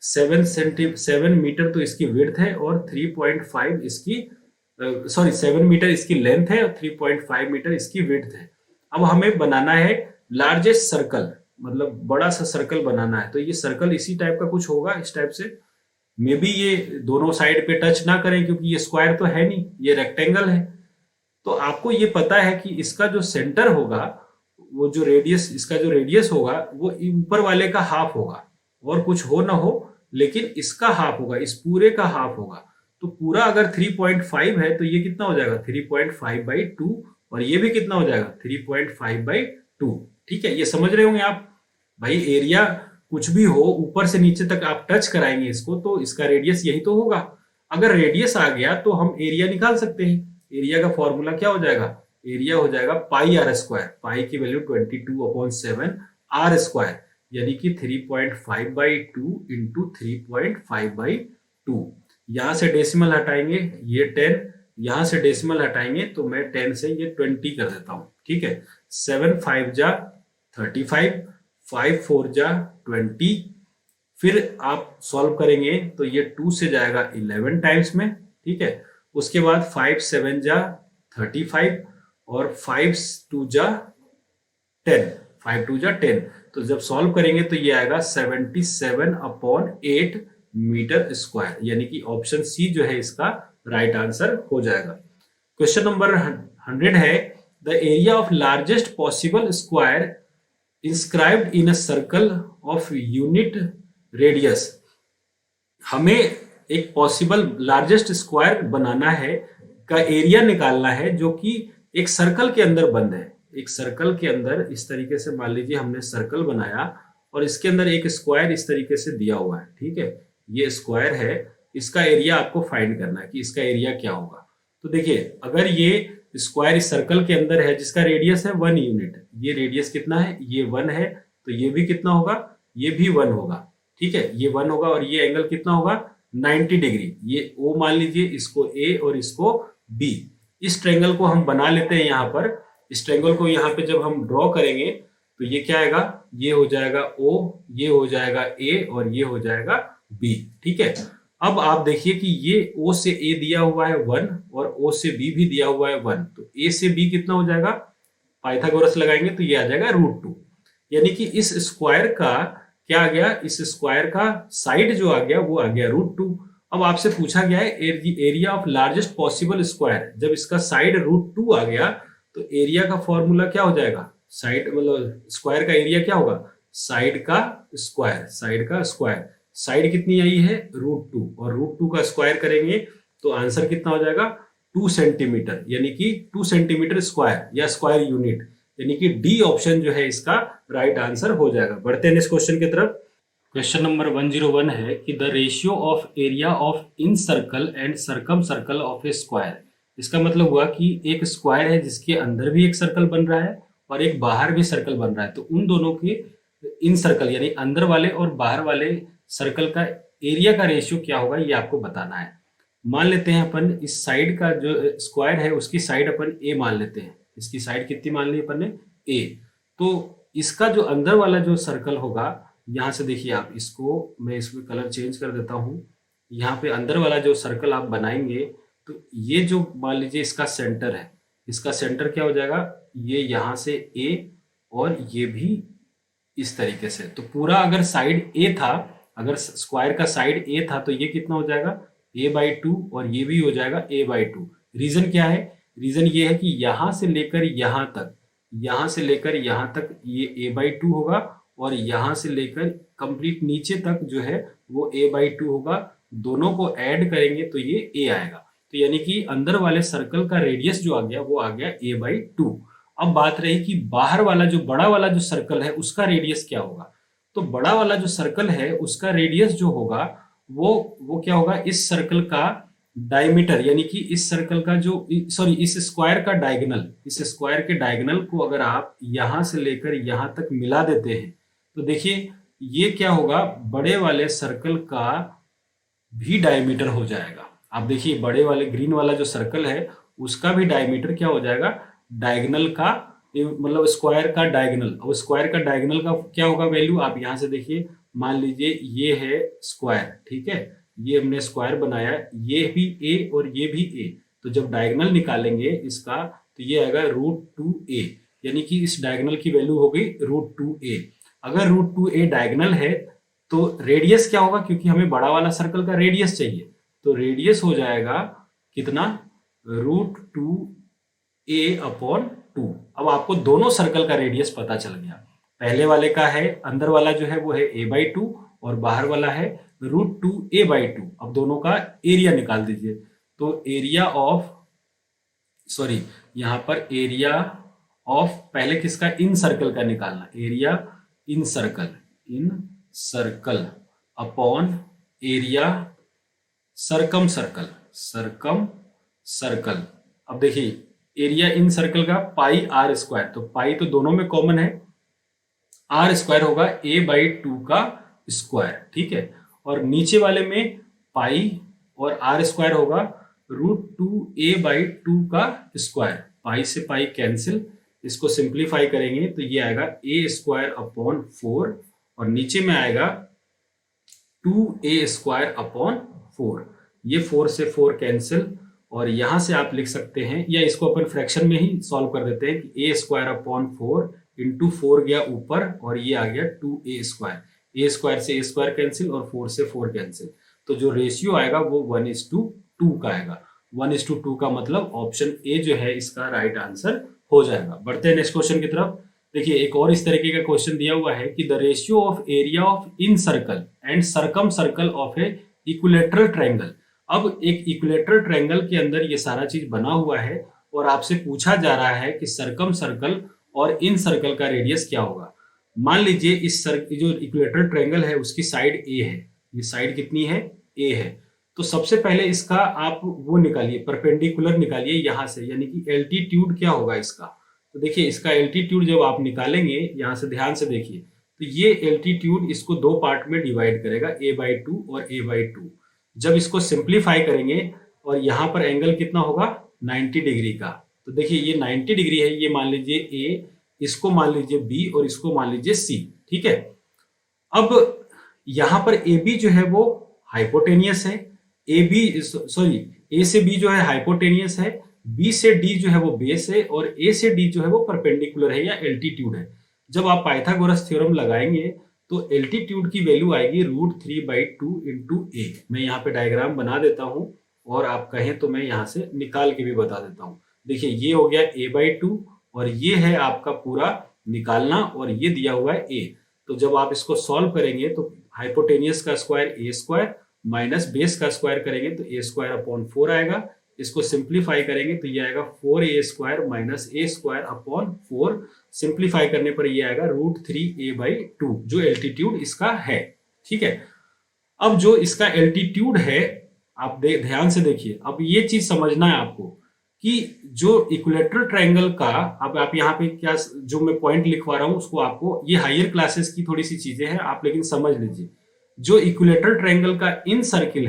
7 तो इसकी विड्थ है और 3.5 इसकी 7 मीटर इसकी लेंथ है और 3.5 मीटर इसकी विड्थ है। अब हमें बनाना है लार्जेस्ट सर्कल, मतलब बड़ा सा सर्कल बनाना है। तो ये सर्कल इसी टाइप का कुछ होगा, इस टाइप से। मे बी ये दोनों साइड पे टच ना करें क्योंकि ये स्क्वायर तो है नहीं, ये रेक्टेंगल है। तो आपको ये पता है कि इसका जो सेंटर होगा, वो जो रेडियस, इसका जो रेडियस होगा वो ऊपर वाले का हाफ होगा, और कुछ हो ना हो लेकिन इसका हाफ होगा, इस पूरे का हाफ होगा। तो पूरा अगर 3.5 है तो ये कितना हो जाएगा 3.5/2, और ये भी कितना हो जाएगा 3.5/2। ठीक है, ये समझ रहे होंगे आप। भाई एरिया कुछ भी हो, ऊपर से नीचे तक आप टच कराएंगे इसको तो इसका रेडियस यही तो होगा। अगर रेडियस आ गया तो हम एरिया निकाल सकते हैं। एरिया का फॉर्मूला क्या हो जाएगा, एरिया हो जाएगा πr²। पाई की वैल्यू 22/7 r², यानी कि 3.5/2 इंटू 3.5/2। यहां से डेसिमल हटाएंगे, ये 10, यहां से डेसिमल हटाएंगे तो मैं 10 से ये 20 कर देता हूं। ठीक है, 7 5 जा 35, 5 4 जा 20। फिर आप सॉल्व करेंगे तो ये 2 से जाएगा 11 टाइम्स में। ठीक है, उसके बाद 5 7 जा 35 और 5 2 जा 10, 5 2 जा 10। तो जब सॉल्व करेंगे तो ये आएगा 77/8 मीटर स्क्वायर, यानी कि ऑप्शन सी जो है इसका राइट आंसर हो जाएगा। क्वेश्चन नंबर 100 है, the area of largest possible square inscribed in a circle of unit radius. हमें एक पॉसिबल लार्जेस्ट स्क्वायर बनाना है, का एरिया निकालना है जो कि एक सर्कल के अंदर बंद है। एक सर्कल के अंदर इस तरीके से मान लीजिए हमने सर्कल बनाया और इसके अंदर एक स्क्वायर इस तरीके से दिया हुआ है। ठीक है, ये स्क्वायर है, इसका एरिया आपको फाइंड करना है कि इसका एरिया क्या होगा। तो देखिए, अगर ये स्क्वायर इस सर्कल के अंदर है जिसका रेडियस है 1 यूनिट, ये रेडियस कितना है, ये 1 है, तो ये भी कितना होगा, ये भी 1 होगा। ठीक है, ये 1 होगा और ये एंगल कितना होगा 90 डिग्री। ये O मान लीजिए, इसको A और इसको B। इस ट्रायंगल को हम बना लेते हैं यहाँ पर। इस ट्रायंगल को यहाँ पे जब हम ड्रॉ करेंगे तो ये क्या आएगा, ये हो जाएगा O, ये हो जाएगा A और ये हो जाएगा B। ठीक है, अब आप देखिए कि ये O से A दिया हुआ है 1 और O से B भी दिया हुआ है 1, तो A से B कितना हो जाएगा, पाइथागोरस लगाएंगे तो ये आ जाएगा √2। यानी कि इस स्क्वायर का क्या आ गया, इस स्क्वायर का साइड जो आ गया वो आ गया √2। अब आपसे पूछा गया है area of largest possible square. जब इसका साइड √2 आ गया तो एरिया का फॉर्मूला क्या हो जाएगा, साइड मतलब स्क्वायर का एरिया क्या होगा, साइड का स्क्वायर। साइड का स्क्वायर, साइड कितनी आई है √2 और √2 का स्क्वायर करेंगे तो आंसर कितना हो जाएगा 2 सेंटीमीटर, यानी कि 2 सेंटीमीटर स्क्वायर या स्क्वायर यूनिट, यानी कि डी ऑप्शन जो है इसका राइट आंसर हो जाएगा। बढ़ते हैं नेक्स्ट क्वेश्चन की तरफ। क्वेश्चन नंबर 101 है कि the ratio of area of incircle and circum circle of A square. इसका मतलब हुआ कि एक स्क्वायर है जिसके अंदर भी एक सर्कल बन रहा है और एक बाहर भी सर्कल बन रहा है, तो उन दोनों के इन सर्कल यानी अंदर वाले और बाहर वाले सर्कल का एरिया का रेशियो क्या होगा ये आपको बताना है। मान लेते हैं अपन इस साइड का जो स्क्वायर है उसकी साइड अपन ए मान लेते हैं। इसकी साइड कितनी मान ली अपन ने, ए। तो इसका जो अंदर वाला जो सर्कल होगा, यहाँ से देखिए आप, इसको मैं इसमें कलर चेंज कर देता हूँ। यहाँ पे अंदर वाला जो सर्कल आप बनाएंगे तो ये जो मान लीजिए इसका सेंटर है, इसका सेंटर क्या हो जाएगा, ये यहाँ से ए और ये भी इस तरीके से। तो पूरा अगर साइड ए था, अगर स्क्वायर का साइड ए था तो ये कितना हो जाएगा a/2 और ये भी हो जाएगा a/2। रीजन क्या है, रीजन ये है कि यहाँ से लेकर यहाँ तक, यहाँ से लेकर यहाँ तक ये a/2 होगा और यहाँ से लेकर कंप्लीट नीचे तक जो है वो a/2 होगा। दोनों को ऐड करेंगे तो ये a आएगा। तो यानी कि अंदर वाले सर्कल का रेडियस जो आ गया वो आ गया a/2। अब बात रही कि बाहर वाला जो बड़ा वाला जो सर्कल है उसका रेडियस क्या होगा। तो बड़ा वाला जो सर्कल है उसका रेडियस जो होगा वो क्या होगा, इस सर्कल का डायमीटर, यानी कि इस सर्कल का जो इस स्क्वायर का डायगोनल, इस स्क्वायर के डायगोनल को अगर आप यहां से लेकर यहां तक मिला देते हैं तो देखिए ये क्या होगा, बड़े वाले सर्कल का भी डायमीटर हो जाएगा। आप देखिए बड़े वाले ग्रीन वाला जो सर्कल है उसका भी डायमीटर क्या हो जाएगा, डायगोनल का मतलब स्क्वायर का डायगोनल। और स्क्वायर का डायगोनल का क्या होगा वैल्यू, आप यहाँ से देखिए मान लीजिए ये है स्क्वायर, ठीक है, ये हमने स्क्वायर बनाया, ये भी ए और ये भी ए, तो जब डायगोनल निकालेंगे इसका तो ये आएगा √2a, यानी कि इस डायगोनल की वैल्यू हो गई √2a। अगर √2a डायगोनल है तो रेडियस क्या होगा, क्योंकि हमें बड़ा वाला सर्कल का रेडियस चाहिए, तो रेडियस हो जाएगा कितना, √2a/2। अब आपको दोनों सर्कल का रेडियस पता चल गया। पहले वाले का है, अंदर वाला जो है वो है a/2 और बाहर वाला है √2a/2। अब दोनों का एरिया निकाल दीजिए, तो एरिया ऑफ, सॉरी यहां पर एरिया ऑफ, पहले किसका, इन सर्कल का निकालना, area incircle upon area circumcircle. अब देखिए एरिया इन सर्कल का πr², तो पाई तो दोनों में कॉमन है, r² होगा a/2 का स्क्वायर, ठीक है, और नीचे वाले में पाई और r² होगा √2a/2 का स्क्वायर। पाई से पाई कैंसिल, इसको सिंप्लीफाई करेंगे तो ये आएगा a²/4 और नीचे में आएगा 2a²/4। ये 4 से 4 कैंसिल, और यहां से आप लिख सकते हैं, या इसको अपन फ्रैक्शन में ही सॉल्व कर देते हैं कि a²/4 इंटू 4 गया ऊपर और ये आ गया 2a²। a² से a² कैंसिल और 4 से 4 कैंसिल, तो जो रेशियो आएगा वो 1:2 का आएगा। 1:2 का मतलब ऑप्शन ए जो है इसका राइट आंसर हो जाएगा। बढ़ते हैं नेक्स्ट क्वेश्चन की तरफ। देखिए एक और इस तरीके का क्वेश्चन दिया हुआ है कि the ratio of area of incircle and circumcircle of a equilateral triangle. अब एक इक्विलेटरल ट्रायंगल के अंदर ये सारा चीज बना हुआ है और आपसे पूछा जा रहा है कि सरकम सर्कल और इन सर्कल का रेडियस क्या होगा। मान लीजिए इस जो इक्विलेटरल ट्रायंगल है उसकी साइड ए है, ये साइड कितनी है, ए है, तो सबसे पहले इसका आप वो निकालिए, परपेंडिकुलर निकालिए यहां से, यानी कि एल्टीट्यूड क्या होगा इसका। तो देखिए इसका एल्टीट्यूड जब आप निकालेंगे, यहां से ध्यान से देखिए, तो ये एल्टीट्यूड इसको दो पार्ट में डिवाइड करेगा, a/2 और a/2। जब इसको सिंप्लीफाई करेंगे और यहाँ पर एंगल कितना होगा, 90 डिग्री का, तो देखिए ये 90 डिग्री है, ये मान लीजिए a, इसको मान लीजिए b और इसको मान लीजिए c, ठीक है। अब यहां पर AB जो है वो हाइपोटेनियस है, A से B जो है हाइपोटेनियस है, B से D जो है वो बेस है और A से D जो है वो परपेंडिकुलर है या एल्टीट्यूड है। जब आप पाइथागोरस थ्योरम लगाएंगे तो एल्टीट्यूड की वैल्यू आएगी √3/2 इंटू A। मैं यहाँ पे डायग्राम बना देता हूँ और आप कहें तो मैं यहाँ से निकाल के भी बता देता हूँ। देखिए ये हो गया a/2 और ये है आपका पूरा निकालना और ये दिया हुआ है a। तो जब आप इसको सॉल्व करेंगे तो हाइपोटेनियस का स्क्वायर a² माइनस बेस का स्क्वायर करेंगे तो a²/4 आएगा। इसको सिंप्लीफाई करेंगे तो ये आएगा 4a² माइनस a²/4। सिंप्लीफाई करने पर ये आएगा √3a/2 जो एल्टीट्यूड इसका है, ठीक है। अब जो इसका एल्टीट्यूड है आप ध्यान से देखिए, अब ये चीज समझना है आपको कि जो इक्विलेटरल ट्रायंगल का, अब आप यहाँ पे क्या जो मैं पॉइंट लिखवा रहा हूं उसको आपको, ये हायर क्लासेस की थोड़ी सी चीजें हैं आप लेकिन समझ लीजिए। जो इक्विलेटरल ट्रायंगल का इन सर्कल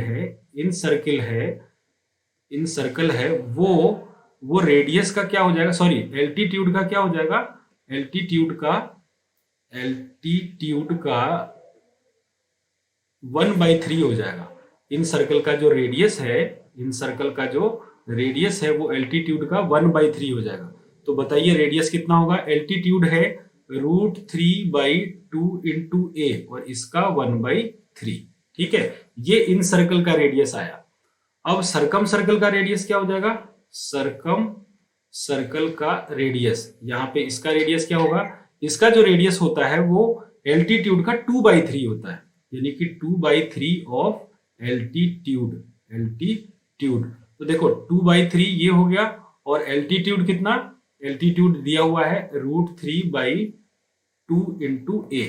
है वो रेडियस का क्या हो जाएगा, सॉरी एल्टीट्यूड का क्या हो जाएगा, एल्टीट्यूड का 1/3 हो जाएगा। इन सर्कल का जो रेडियस है वो एल्टीट्यूड का 1/3 हो जाएगा। तो बताइए रेडियस कितना होगा, एल्टीट्यूड है √3/2 इंटू a और इसका 1/3, ठीक है। ये इन सर्कल का रेडियस आया। अब सरकम सर्कल का रेडियस क्या हो जाएगा, सरकम सर्कल का रेडियस, यहाँ पे इसका रेडियस क्या होगा, इसका जो रेडियस होता है वो एल्टीट्यूड का 2/3 होता है, यानी कि 2/3 ऑफ एल्टीट्यूड। तो देखो 2/3 ये हो गया और एल्टीट्यूड कितना, एल्टीट्यूड दिया हुआ है √3/2 इंटू a।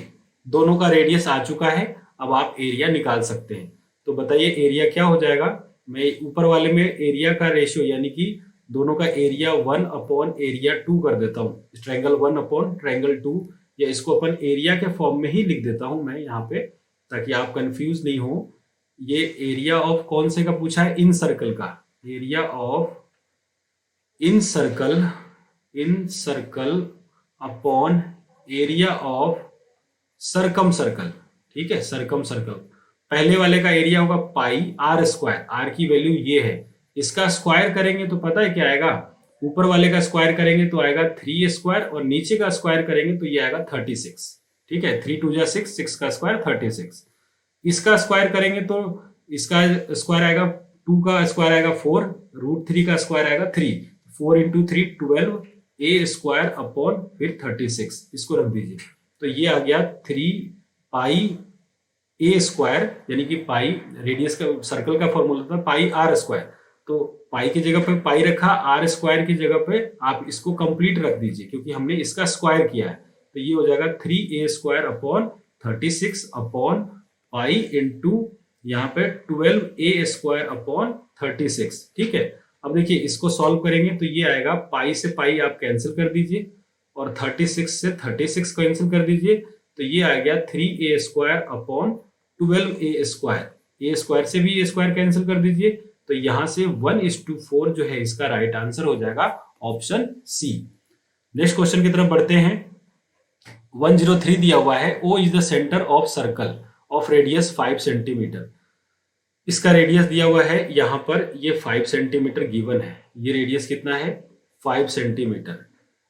दोनों का रेडियस आ चुका है, अब आप एरिया निकाल सकते हैं। तो बताइए एरिया क्या हो जाएगा, मैं ऊपर वाले में एरिया का रेशियो यानी कि दोनों का एरिया 1/एरिया 2 कर देता हूँ, ट्रायंगल 1/ट्रायंगल 2, या इसको अपन एरिया के फॉर्म में ही लिख देता हूं मैं यहाँ पे ताकि आप कंफ्यूज नहीं हो। ये एरिया ऑफ कौन से का पूछा है, इन सर्कल का, area of incircle upon area of circumcircle, ठीक है, सरकम सर्कल। पहले वाले का एरिया होगा पाई आर स्क्वायर, आर की वैल्यू ये है, इसका स्क्वायर करेंगे तो पता है क्या आएगा, ऊपर वाले का स्क्वायर करेंगे तो आएगा 3 स्क्वायर और नीचे का स्क्वायर करेंगे तो ये आएगा 36। ठीक है, 3 2 जा 6, 6 का स्क्वायर 36। इसका स्क्वायर करेंगे तो इसका स्क्वायर आएगा, 2 का स्क्वायर आएगा 4, √3 का स्क्वायर आएगा 3, 4 इंटू 3 12 ए स्क्वायर अपॉन फिर 36, इसको रख दीजिए तो ये आ गया 3 पाई ए स्क्वायर, यानी कि पाई रेडियस का सर्कल का फॉर्मूला था पाई आर स्क्वायर, तो पाई की जगह पे पाई रखा, आर स्क्वायर की जगह पे आप इसको कंप्लीट रख दीजिए क्योंकि हमने इसका स्क्वायर किया है, तो ये हो जाएगा 3a square upon 36 upon pi into यहाँ पे 12a स्क्वायर अपॉन 36। ठीक है, अब देखिए इसको सॉल्व करेंगे तो ये आएगा, पाई से पाई आप कैंसिल कर दीजिए और 36 से 36 कैंसिल कर दीजिए, तो ये आ गया 3a square upon 12a square, a square से भी ए स्क्वायर कैंसिल कर दीजिए, तो यहां से 1:4 जो है इसका राइट आंसर हो जाएगा ऑप्शन सी। नेक्स्ट क्वेश्चन की तरफ बढ़ते हैं। 103 दिया हुआ है, O is the centre of circle of radius 5 centimetre. इसका रेडियस दिया हुआ है यहाँ पर, ये 5 सेंटीमीटर गिवन है, ये रेडियस कितना है 5 centimetre.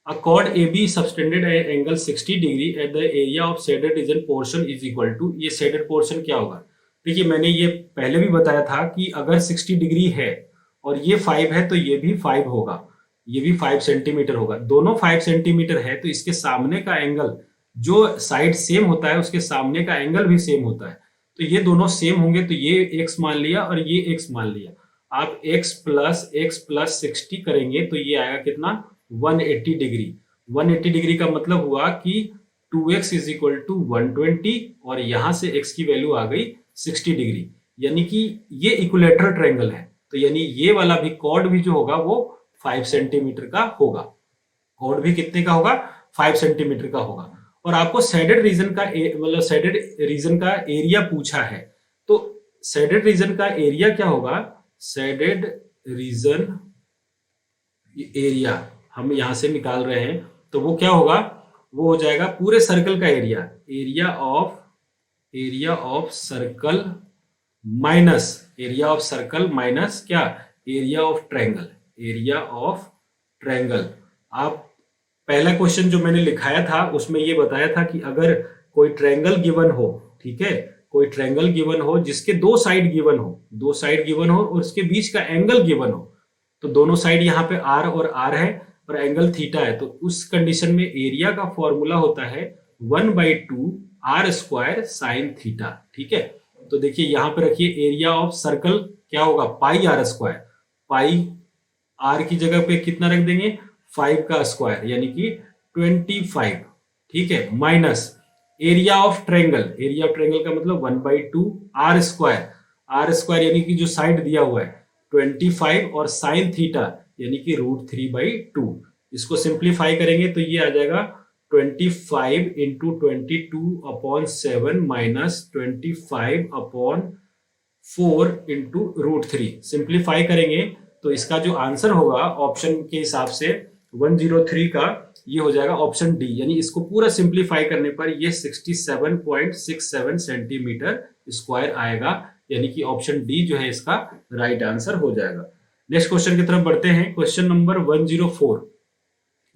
A chord AB subtended at angle 60 degree at the area of shaded region portion is equal to, ये shaded portion क्या होगा, देखिए मैंने ये पहले भी बताया था कि अगर 60 डिग्री है और ये 5 है तो ये भी 5 होगा, ये भी 5 सेंटीमीटर होगा, दोनों 5 सेंटीमीटर है तो इसके सामने का एंगल जो साइड सेम होता है उसके सामने का एंगल भी सेम होता है, तो ये दोनों सेम होंगे तो ये x मान लिया और ये x मान लिया, आप x प्लस 60 करेंगे तो ये आएगा कितना 180 डिग्री। 180 डिग्री का मतलब हुआ कि 2x इज इक्वल टू 120 और यहां से x की वैल्यू आ गई 60 डिग्री, यानी कि ये इक्विलेटरल ट्रायंगल है, तो यानी ये वाला भी कॉर्ड भी जो होगा वो 5 सेंटीमीटर का होगा, कॉर्ड भी कितने का होगा 5 सेंटीमीटर का होगा। और आपको शेडेड रीजन का मतलब शेडेड रीजन का एरिया पूछा है, तो शेडेड रीजन का एरिया क्या होगा, शेडेड रीजन एरिया हम यहां से निकाल रहे हैं तो वो क्या होगा, वो हो जाएगा पूरे सर्कल का area, area of circle minus क्या, एरिया ऑफ ट्रायंगल। आप पहला क्वेश्चन जो मैंने लिखाया था उसमें ये बताया था कि अगर कोई ट्रायंगल गिवन हो, ठीक है, कोई ट्रायंगल गिवन हो जिसके दो साइड गिवन हो और उसके बीच का एंगल गिवन हो, तो दोनों साइड यहाँ पे r और r है और एंगल थीटा है, तो उस कंडीशन में एरिया का फॉर्मूला होता है 1/2 r स्क्वायर साइन थीटा। ठीक है, तो देखिए यहाँ पे रखिए एरिया ऑफ सर्कल क्या होगा पाई आर स्क्वायर, पाई r की जगह पे कितना रख देंगे 5 का स्क्वायर यानी कि 25। ठीक है, माइनस एरिया ऑफ ट्रायंगल का मतलब 1/2 r स्क्वायर यानी कि जो साइड दिया हुआ है 25 और साइन थीटा यानी कि √3/2, इसको सिंप्लीफाई करेंगे तो ये आ जाएगा 25 इंटू 22/7 माइनस 25/4 इंटू √3, सिंप्लीफाई करेंगे तो इसका जो आंसर होगा ऑप्शन के हिसाब से 103 का ये हो जाएगा ऑप्शन डी, यानी इसको पूरा सिंप्लीफाई करने पर ये 67.67 सेंटीमीटर स्क्वायर आएगा, यानी कि ऑप्शन डी जो है इसका राइट आंसर हो जाएगा। नेक्स्ट क्वेश्चन की तरफ बढ़ते हैं, क्वेश्चन नंबर 104।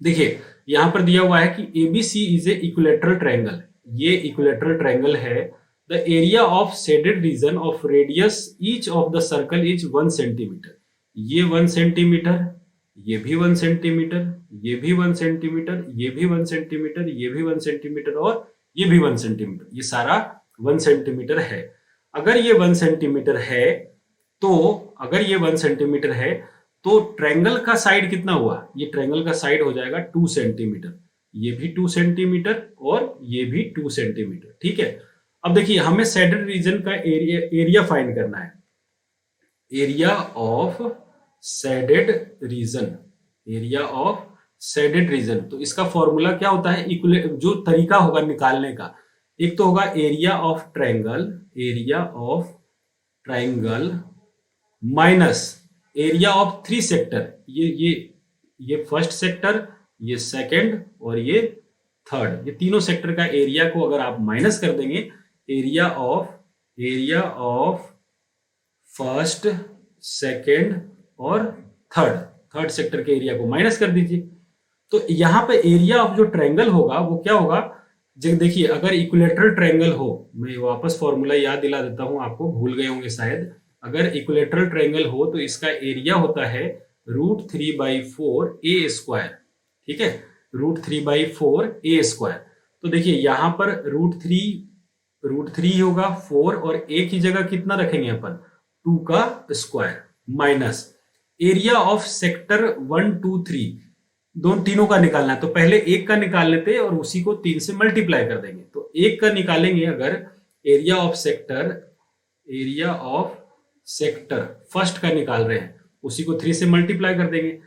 देखिए यहां पर दिया हुआ है कि ABC is a equilateral triangle, ये इक्विलेटरल ट्रायंगल है, the area of shaded reason of radius each of the circle is 1 centimetre, ये 1 सेंटीमीटर, ये भी 1 सेंटीमीटर, ये भी 1 सेंटीमीटर, ये भी 1 सेंटीमीटर, ये भी 1 सेंटीमीटर और ये भी 1 सेंटीमीटर, ये सारा 1 सेंटीमीटर है। अगर ये 1 सेंटीमीटर है तो ट्रायंगल का साइड कितना हुआ, ये ट्रायंगल का साइड हो जाएगा 2 सेंटीमीटर, ये भी 2 सेंटीमीटर और ये भी 2 सेंटीमीटर। ठीक है, अब देखिए हमें शेडेड रीजन का एरिया फाइंड करना है, एरिया ऑफ शेडेड रीजन, तो इसका फॉर्मूला क्या होता है, जो तरीका होगा निकालने का, एक तो होगा area of triangle minus area of 3 sector, ये फर्स्ट सेक्टर, ये सेकंड और ये थर्ड, ये तीनों सेक्टर का एरिया को अगर आप माइनस कर देंगे एरिया ऑफ फर्स्ट, सेकेंड और थर्ड सेक्टर के एरिया को माइनस कर दीजिए। तो यहाँ पे एरिया ऑफ जो ट्रायंगल होगा वो क्या होगा, देखिए अगर इक्विलेटरल ट्रायंगल हो, मैं वापस फॉर्मूला याद दिला देता हूं आपको, भूल गए होंगे शायद। अगर इक्विलेटरल ट्रायंगल हो तो इसका एरिया होता है √3/4 ए स्क्वायर, ठीक है, √3/4 ए स्क्वायर। तो देखिए यहाँ पर √3 होगा 4 और ए की जगह कितना रखेंगे अपन 2 का square minus area of sector 1, 2, 3 तीनों का निकालना है। तो पहले एक का निकाल लेते हैं और उसी को 3 से मल्टीप्लाई कर देंगे। तो एक का निकालेंगे अगर एरिया ऑफ सेक्टर फर्स्ट का निकाल रहे हैं, उसी को 3 से मल्टीप्लाई कर देंगे।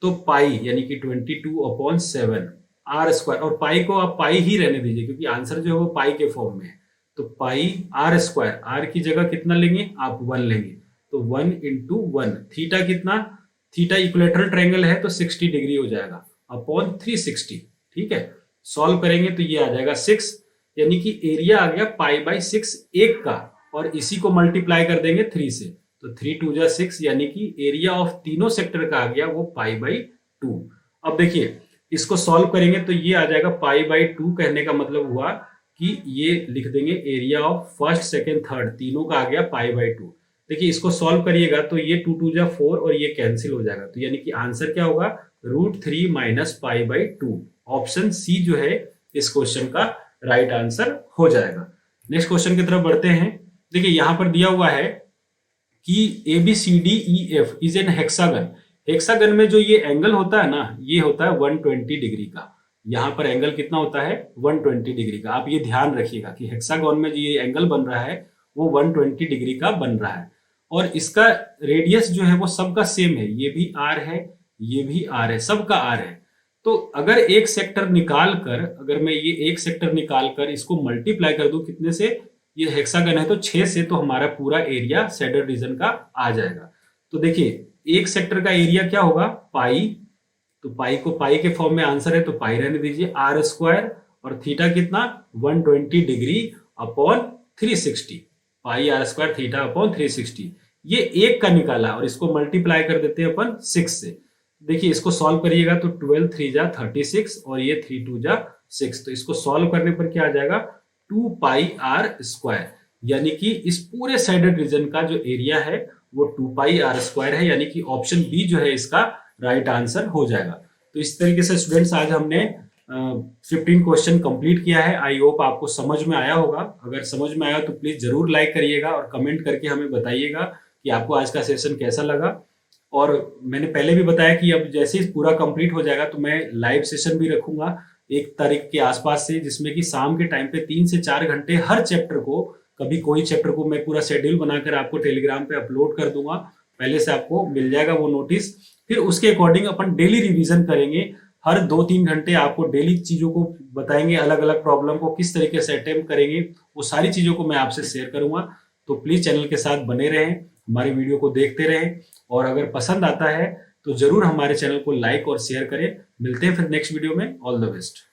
तो पाई यानी कि 22/7 आर स्क्वायर, और पाई को आप पाई ही रहने दीजिए क्योंकि आंसर जो है वो पाई के फॉर्म में है। तो पाई आर स्क्वायर, आर की जगह कितना लेंगे आप 1 लेंगे, तो 1 × 1। थीटा कितना, थीटा इक्विलेटरल ट्रायंगल है तो 60 डिग्री हो जाएगा अपॉन 360, ठीक है। सॉल्व करेंगे तो ये आ जाएगा 6, यानी कि एरिया आ गया π/6 एक का, और इसी को मल्टीप्लाई कर देंगे 3 से, तो 3 × 2 = 6, यानी कि एरिया ऑफ तीनों सेक्टर का आ गया वो π/2। अब देखिए इसको सॉल्व करेंगे तो ये आ जाएगा π/2, कहने का मतलब हुआ कि ये लिख देंगे area of first, second, third तीनों का आ गया π/2। देखिए इसको सॉल्व करिएगा तो ये 2 × 2 = 4 और ये कैंसिल हो जाएगा, तो यानी कि आंसर क्या होगा √3 - π/2। ऑप्शन सी जो है इस क्वेश्चन का राइट आंसर हो जाएगा। नेक्स्ट क्वेश्चन की तरफ बढ़ते हैं। देखिए यहां पर दिया हुआ है कि ABCDEF is an hexagon. Hexagon में जो ये एंगल होता है ना, ये होता है 120 डिग्री का। यहाँ पर एंगल कितना होता है 120 डिग्री का। आप ये ध्यान रखिएगा कि हेक्सागन में जो ये एंगल बन रहा है वो 120 डिग्री का बन रहा है, और इसका रेडियस जो है वो सबका सेम है, ये भी आर है, ये भी आर है, सबका आर है। तो अगर एक सेक्टर निकाल कर, अगर मैं ये एक सेक्टर निकाल कर इसको मल्टीप्लाई कर दूं कितने से, ये हेक्सागन है तो 6 से, तो हमारा पूरा एरिया शेडेड रीजन का आ जाएगा। तो देखिए एक सेक्टर का एरिया क्या होगा पाई, तो पाई को पाई के फॉर्म में आंसर है तो पाई रहने दीजिए, आर स्क्वायर, और थीटा कितना 120 degree upon 360, pi r square theta upon 360। ये एक का निकाला और इसको मल्टीप्लाई कर देते हैं अपन 6 से। देखिए इसको सॉल्व करिएगा तो 12 × 3 = 36 और ये 3 × 2 = 6। तो इसको सॉल्व करने पर क्या आ जाएगा 2πr², यानी कि इस पूरे साइडेड रीजन का जो एरिया है वो 2πr² है, यानी कि ऑप्शन बी जो है इसका राइट आंसर हो जाएगा। तो इस तरीके से स्टूडेंट्स आज हमने 15 क्वेश्चन कंप्लीट किया है। आई होप आपको समझ में आया होगा। अगर समझ में आया तो प्लीज जरूर लाइक करिएगा और कमेंट करके हमें बताइएगा कि आपको आज का सेशन कैसा लगा। और मैंने पहले भी बताया कि अब जैसे ही पूरा कंप्लीट हो जाएगा तो मैं लाइव सेशन भी रखूंगा 1 तारीख के आसपास से, जिसमें कि शाम के टाइम पे 3 से 4 घंटे हर चैप्टर को, कभी कोई चैप्टर को मैं पूरा शेड्यूल बनाकर आपको टेलीग्राम पे अपलोड कर दूंगा। पहले से आपको मिल जाएगा वो नोटिस, फिर उसके अकॉर्डिंग अपन डेली रिवीजन करेंगे। हर 2-3 घंटे आपको डेली चीजों को बताएंगे, अलग अलग प्रॉब्लम को किस तरीके से अटेम्प्ट करेंगे, वो सारी चीजों को मैं आपसे शेयर करूंगा। तो प्लीज चैनल के साथ बने रहें, हमारी वीडियो को देखते रहें, और अगर पसंद आता है तो जरूर हमारे चैनल को लाइक और शेयर करें। मिलते हैं फिर नेक्स्ट वीडियो में। All the best.